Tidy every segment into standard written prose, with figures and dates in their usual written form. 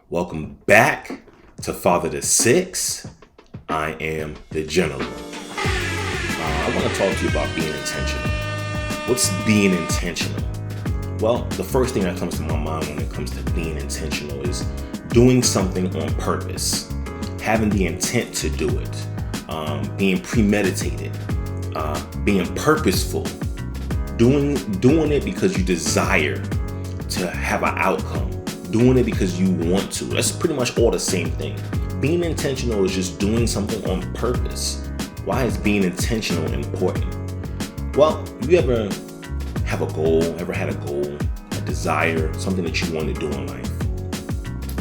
Welcome back to Father to Six. I am the General. I want to talk to you about being intentional. What's being intentional? Well, the first thing that comes to my mind when it comes to being intentional is doing something on purpose, having the intent to do it, being premeditated, being purposeful, doing it because you desire to have an outcome, doing it because you want to. That's pretty much all the same thing. Being intentional is just doing something on purpose. Why is being intentional important? Well, you ever have a goal, ever had a goal, a desire, something that you want to do in life,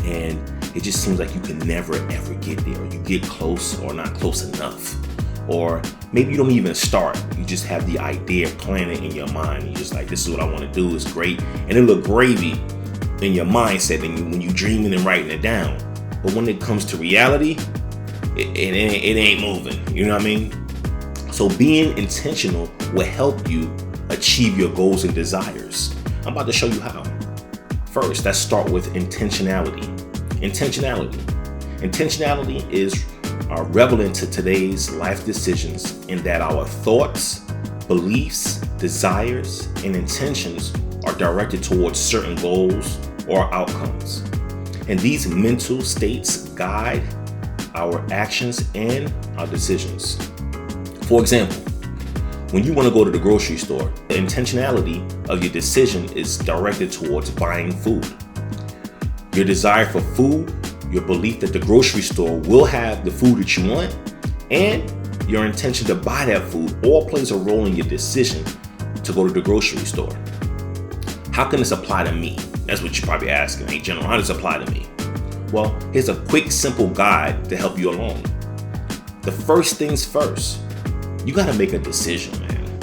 and it just seems like you can never ever get there, or you get close or not close enough, or maybe you don't even start. You just have the idea, plan it in your mind. You're just like, this is what I want to do. It's great, and it look gravy in your mindset and when you dreaming and writing it down. But when it comes to reality, it ain't moving. You know what I mean? So being intentional will help you achieve your goals and desires. I'm about to show you how. First, let's start with intentionality. Intentionality is relevant to today's life decisions in that our thoughts, beliefs, desires, and intentions are directed towards certain goals or outcomes. And these mental states guide our actions and our decisions. For example, when you want to go to the grocery store, the intentionality of your decision is directed towards buying food. Your desire for food, your belief that the grocery store will have the food that you want, and your intention to buy that food all plays a role in your decision to go to the grocery store. How can this apply to me? That's what you're probably asking. Hey, General, how does it apply to me? Well, here's a quick, simple guide to help you along. The first things first, you got to make a decision, man.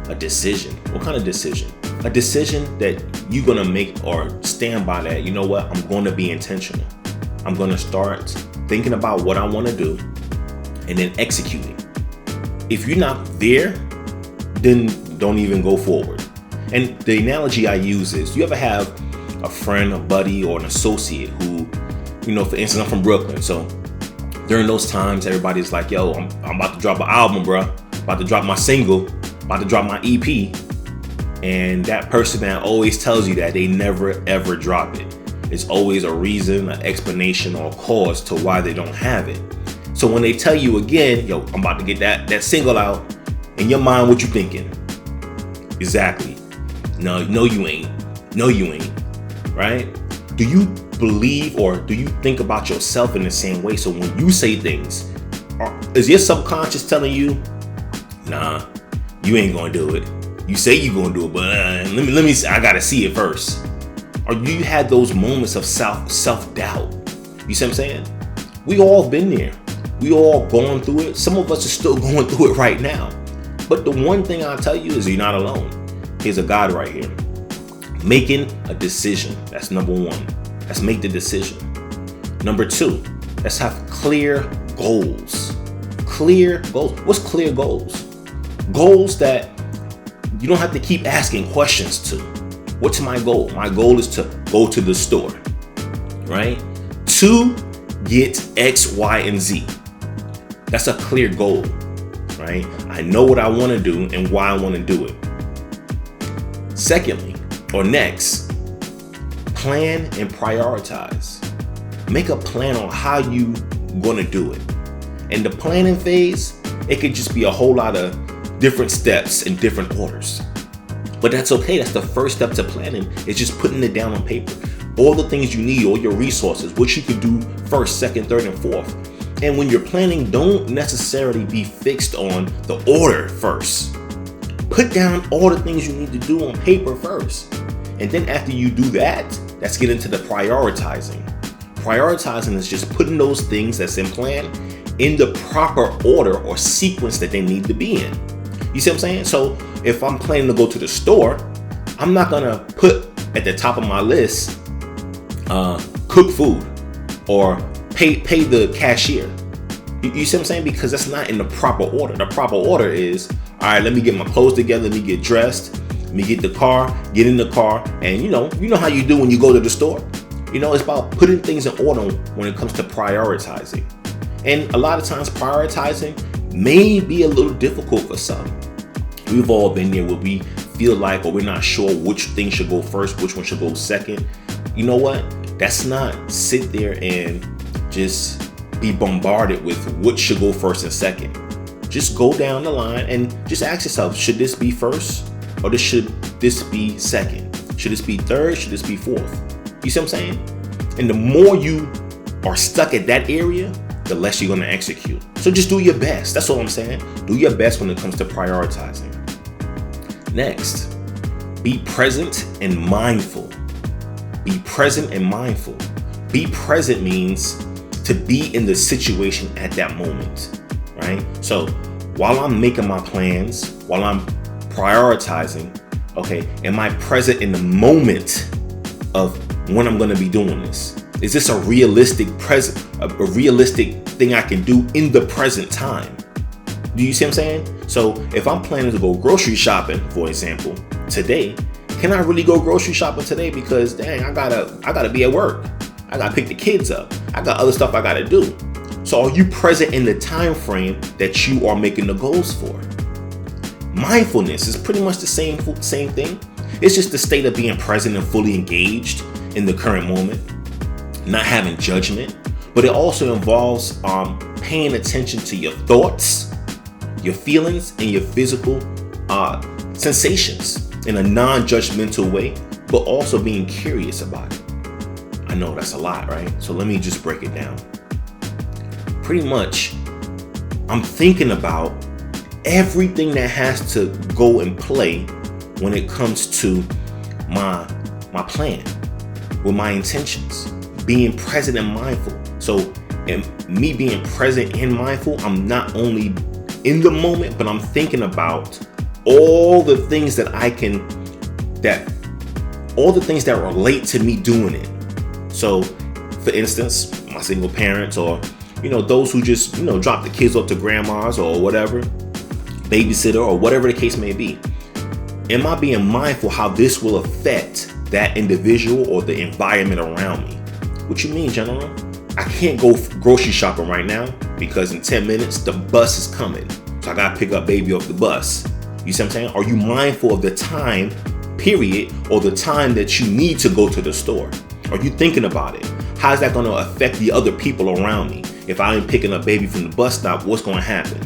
A decision. What kind of decision? A decision that you're going to make or stand by that. You know what? I'm going to be intentional. I'm going to start thinking about what I want to do and then executing. If you're not there, then don't even go forward. And the analogy I use is, you ever have a friend, a buddy, or an associate who, for instance, I'm from Brooklyn. So during those times, everybody's like, yo, I'm about to drop an album, bro. About to drop my single, about to drop my EP. And that person that always tells you that, they never, ever drop it. It's always a reason, an explanation, or a cause to why they don't have it. So when they tell you again, yo, I'm about to get that single out, in your mind, what you thinking? Exactly. No, you ain't. No, you ain't. Right? Do you believe or do you think about yourself in the same way? So when you say things, is your subconscious telling you, nah, you ain't gonna do it? You say you gonna do it, but let me see, I gotta see it first. Or you had those moments of self-doubt? You see what I'm saying? We all been there. We all gone through it. Some of us are still going through it right now. But the one thing I'll tell you is you're not alone. Here's a guide right here. Making a decision. That's number one. Let's make the decision. Number two, let's have clear goals. Clear goals. What's clear goals? Goals that you don't have to keep asking questions to. What's my goal? My goal is to go to the store, right? To get X, Y, and Z. That's a clear goal, right? I know what I want to do and why I want to do it. Secondly, or next, plan and prioritize. Make a plan on how you gonna do it. And the planning phase, it could just be a whole lot of different steps in different orders. But that's okay. That's the first step to planning. It's just putting it down on paper. All the things you need, all your resources, what you could do first, second, third, and fourth. And when you're planning, don't necessarily be fixed on the order first. Put down all the things you need to do on paper first. And then after you do that, let's get into the prioritizing. Prioritizing is just putting those things that's in plan in the proper order or sequence that they need to be in. You see what I'm saying? So if I'm planning to go to the store, I'm not gonna put at the top of my list, cook food or pay the cashier. You see what I'm saying? Because that's not in the proper order. The proper order is, all right, let me get my clothes together, let me get dressed, let me get in the car, and you know how you do when you go to the store. It's about putting things in order when it comes to prioritizing. And a lot of times prioritizing may be a little difficult for some. We've all been there where we feel like, or we're not sure which thing should go first, which one should go second. You know what? That's not sit there and just be bombarded with what should go first and second. Just go down the line and just ask yourself, should this be first or should this be second? Should this be third? Should this be fourth? You see what I'm saying? And the more you are stuck at that area, the less you're going to execute. So just do your best. That's all I'm saying. Do your best when it comes to prioritizing. Next, be present and mindful. Be present and mindful. Be present means to be in the situation at that moment, right? So while I'm making my plans, while I'm prioritizing, okay, am I present in the moment of when I'm going to be doing this? Is this a realistic thing I can do in the present time? Do you see what I'm saying? So if I'm planning to go grocery shopping, for example, today, can I really go grocery shopping today? Because dang, I gotta be at work. I gotta pick the kids up. I got other stuff I gotta do. So are you present in the time frame that you are making the goals for? Mindfulness is pretty much the same thing. It's just the state of being present and fully engaged in the current moment, not having judgment, but it also involves paying attention to your thoughts, your feelings, and your physical sensations in a non-judgmental way, but also being curious about it. I know that's a lot, right? So let me just break it down. Pretty much, I'm thinking about everything that has to go in play when it comes to my plan, with my intentions, being present and mindful. So in me being present and mindful, I'm not only in the moment, but I'm thinking about all the things that all the things that relate to me doing it. So for instance, my single parents, or those who just drop the kids off to grandma's or whatever, babysitter or whatever the case may be. Am I being mindful how this will affect that individual or the environment around me? What you mean, General? I can't go grocery shopping right now because in 10 minutes the bus is coming. So I gotta pick up baby off the bus. You see what I'm saying? Are you mindful of the time period or the time that you need to go to the store? Are you thinking about it? How is that going to affect the other people around me? If I am picking up baby from the bus stop, what's going to happen?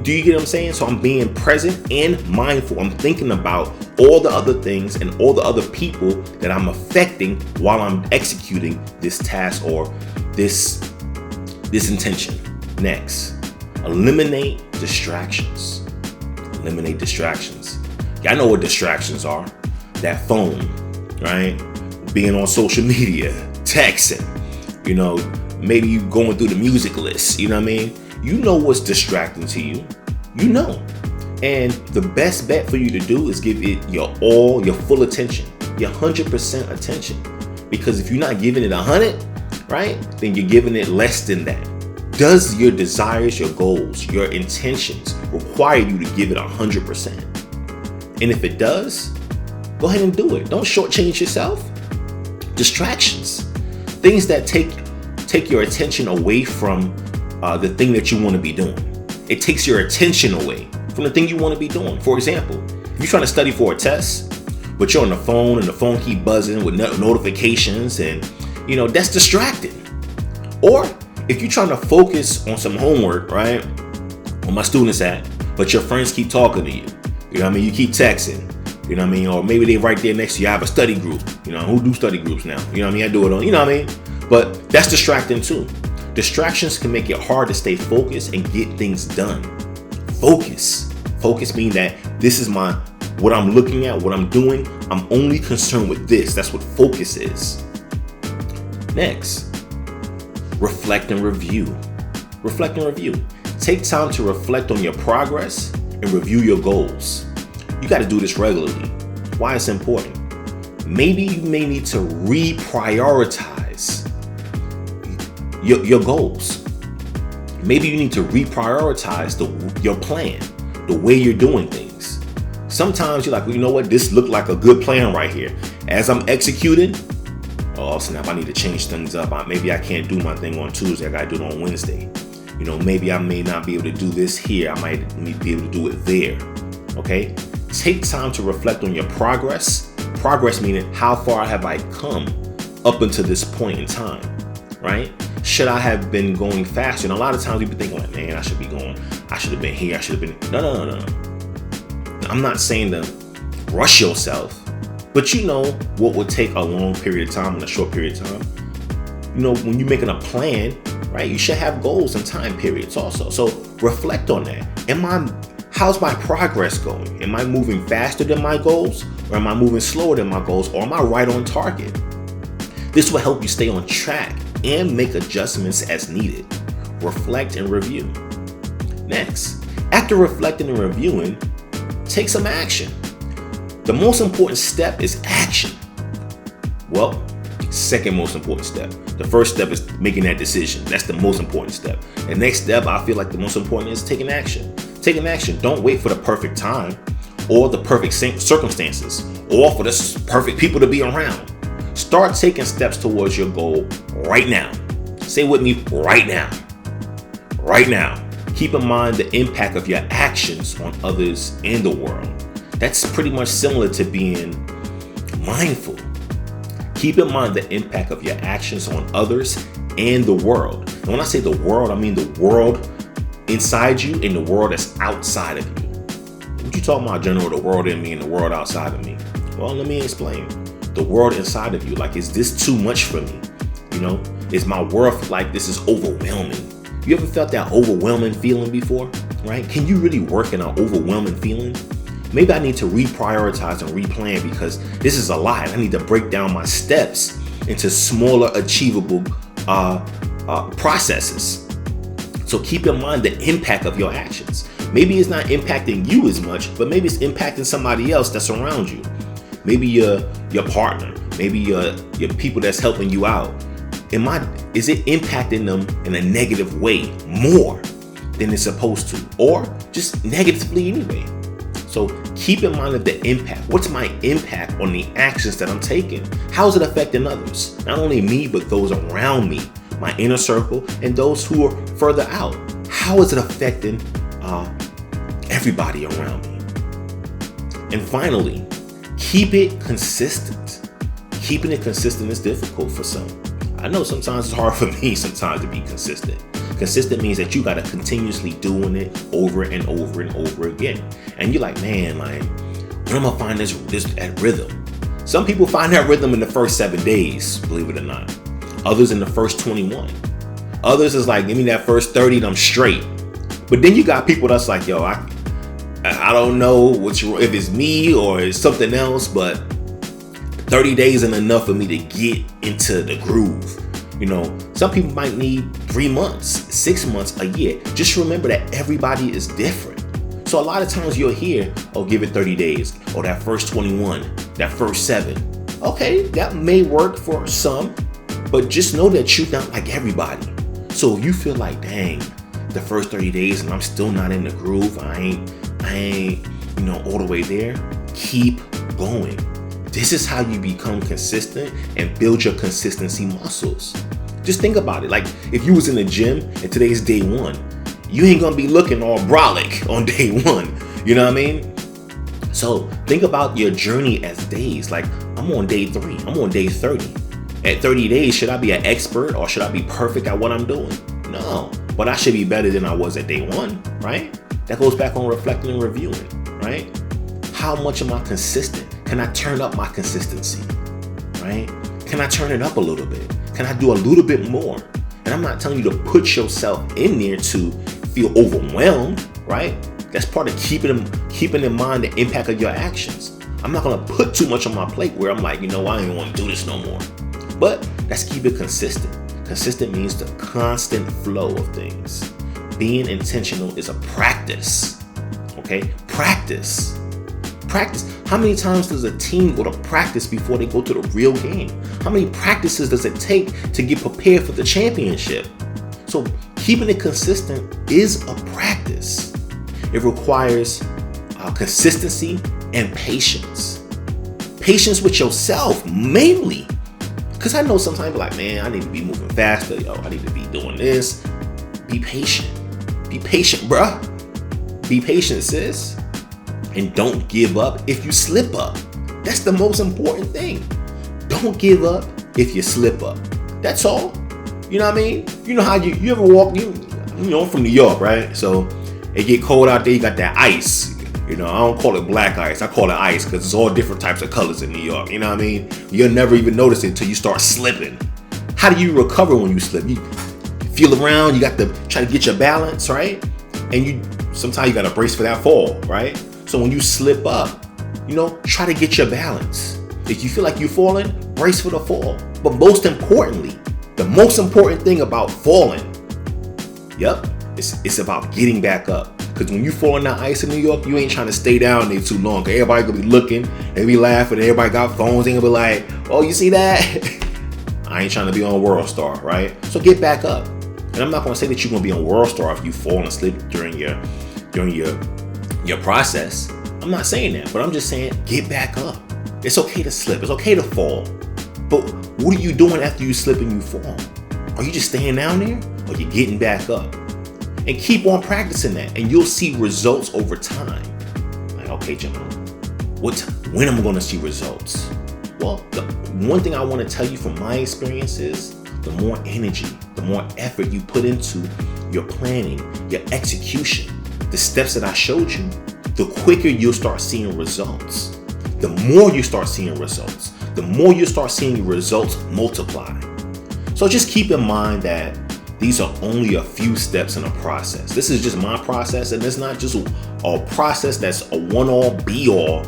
Do you get what I'm saying? So I'm being present and mindful. I'm thinking about all the other things and all the other people that I'm affecting while I'm executing this task or this intention. Next, eliminate distractions. Eliminate distractions. Y'all know what distractions are. That phone, right? Being on social media, texting, maybe you going through the music list, you know what I mean? You know what's distracting to you, And the best bet for you to do is give it your full attention, your 100% attention. Because if you're not giving it 100, right, then you're giving it less than that. Does your desires, your goals, your intentions require you to give it 100%? And if it does, go ahead and do it. Don't shortchange yourself. Distractions, things that take your attention away from the thing that you want to be doing. It takes your attention away from the thing you want to be doing. For example, if you're trying to study for a test, but you're on the phone and the phone keep buzzing with notifications, and that's distracting. Or if you're trying to focus on some homework, right, where my students at, but your friends keep talking to you, you keep texting, or maybe they right there next to you. I have a study group, who do study groups now? I do it on, but that's distracting too. Distractions can make it hard to stay focused and get things done. Focus means that this is what I'm looking at, what I'm doing. I'm only concerned with this. That's what focus is. Next, reflect and review. Reflect and review. Take time to reflect on your progress and review your goals. You got to do this regularly. Why it's important? Maybe you may need to reprioritize your goals. Maybe you need to reprioritize your plan, the way you're doing things. Sometimes you're like, well, you know what? This looked like a good plan right here. As I'm executing, Oh snap, I need to change things up. Maybe I can't do my thing on Tuesday. I gotta do it on Wednesday. Maybe I may not be able to do this here. I might be able to do it there. Okay? Take time to reflect on your progress. Progress meaning how far have I come up until this point in time, right? Should I have been going faster? And a lot of times people think, like, man, I should have been here. I should have been. No. I'm not saying to rush yourself, but what would take a long period of time and a short period of time. When you're making a plan, right, you should have goals and time periods also. So reflect on that. How's my progress going? Am I moving faster than my goals? Or am I moving slower than my goals? Or am I right on target? This will help you stay on track and make adjustments as needed. Reflect and review. Next, after reflecting and reviewing, take some action. The most important step is action. Well, second most important step. The first step is making that decision. That's the most important step. The next step, I feel like the most important is taking action. Taking action. Don't wait for the perfect time or the perfect circumstances or for the perfect people to be around. Start taking steps towards your goal right now. Say with me, right now. Right now. Keep in mind the impact of your actions on others and the world. That's pretty much similar to being mindful. Keep in mind the impact of your actions on others and the world. And when I say the world, I mean the world inside you and the world that's outside of you. What you talking about, General? The world in me and the world outside of me. Well, let me explain. The world inside of you, like, is this too much for me? Is my worth like this is overwhelming? You ever felt that overwhelming feeling before, right? Can you really work in an overwhelming feeling? Maybe I need to reprioritize and replan because this is a lot. I need to break down my steps into smaller, achievable processes. So keep in mind the impact of your actions. Maybe it's not impacting you as much, but maybe it's impacting somebody else that's around you. Maybe your partner, maybe your people that's helping you out. Is it impacting them in a negative way more than it's supposed to, or just negatively anyway? So keep in mind of the impact. What's my impact on the actions that I'm taking? How is it affecting others? Not only me, but those around me, my inner circle, and those who are further out. How is it affecting everybody around me? And finally, keep it consistent. Keeping it consistent is difficult for some. I know sometimes it's hard for me sometimes to be consistent. Consistent means that you got to continuously doing it over and over and over again. And you're like, man, when am I find this rhythm? Some people find that rhythm in the first 7 days, believe it or not. Others in the first 21. Others is like, give me that first 30 and I'm straight. But then you got people that's like, yo, I don't know if it's me or it's something else, but 30 days isn't enough for me to get into the groove. Some people might need 3 months, 6 months, a year. Just remember that everybody is different. So a lot of times you'll hear, oh, give it 30 days, or that first 21, that first 7. Okay, that may work for some, but just know that you're not like everybody. So if you feel like, dang, the first 30 days and I'm still not in the groove, I ain't, all the way there, keep going. This is how you become consistent and build your consistency muscles. Just think about it. Like if you was in the gym and today's day 1, you ain't gonna be looking all brolic on day 1. You know what I mean? So think about your journey as days. Like I'm on day 3, I'm on day 30. At 30 days, should I be an expert or should I be perfect at what I'm doing? No, but I should be better than I was at day 1, right? That goes back on reflecting and reviewing, right? How much am I consistent? Can I turn up my consistency, right? Can I turn it up a little bit? Can I do a little bit more? And I'm not telling you to put yourself in there to feel overwhelmed, right? That's part of keeping in mind the impact of your actions. I'm not gonna put too much on my plate where I'm like, I don't want to do this no more. But let's keep it consistent. Consistent means the constant flow of things. Being intentional is a practice, okay? Practice. How many times does a team go to practice before they go to the real game? How many practices does it take to get prepared for the championship? So keeping it consistent is a practice. It requires consistency and patience. Patience with yourself, mainly. Because I know sometimes like, man, I need to be moving faster. Yo, I need to be doing this. Be patient. Be patient, bruh. Be patient, sis. And don't give up if you slip up. That's the most important thing. Don't give up if you slip up. That's all. You know what I mean? You know how you ever walk, you know, I'm from New York, right? So it get cold out there, you got that ice. You know, I don't call it black ice. I call it ice because it's all different types of colors in New York. You know what I mean? You'll never even notice it until you start slipping. How do you recover when you slip? You feel around, you got to try to get your balance, right? And sometimes you got to brace for that fall, right? So when you slip up, you know, try to get your balance. If you feel like you're falling, brace for the fall. But most importantly, the most important thing about falling, it's about getting back up. Because when you fall in that ice in New York, you ain't trying to stay down there too long. Cause everybody gonna be looking, they be laughing, everybody got phones, they gonna be like, oh, you see that? I ain't trying to be on World Star, right? So get back up. And I'm not gonna say that you're gonna be on World Star if you fall and slip during your process. I'm not saying that, but I'm just saying get back up. It's okay to slip, it's okay to fall. But what are you doing after you slip and you fall? Are you just staying down there or you getting back up? And keep on practicing that and you'll see results over time. Like, okay, Jamal, when am I going to see results? Well, the one thing I want to tell you from my experience is the more energy, the more effort you put into your planning, your execution, the steps that I showed you, the quicker you'll start seeing results. The more you start seeing results, the more you start seeing results multiply. So just keep in mind that these are only a few steps in a process. This is just my process, and it's not just a process that's a one-all, be-all,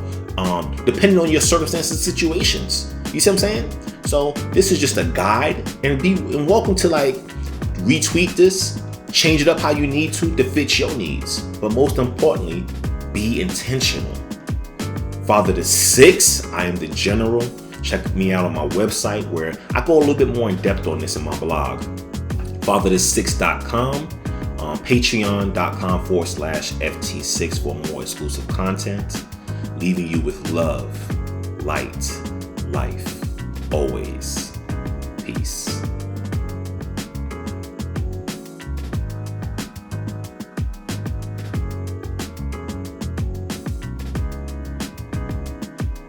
depending on your circumstances and situations. You see what I'm saying? So this is just a guide, and welcome to like retweak this, change it up how you need to fit your needs. But most importantly, be intentional. Father to 6, I am the general. Check me out on my website where I go a little bit more in depth on this in my blog. Fatherto6.com, patreon.com/FT6 for more exclusive content. Leaving you with love, light, life, always.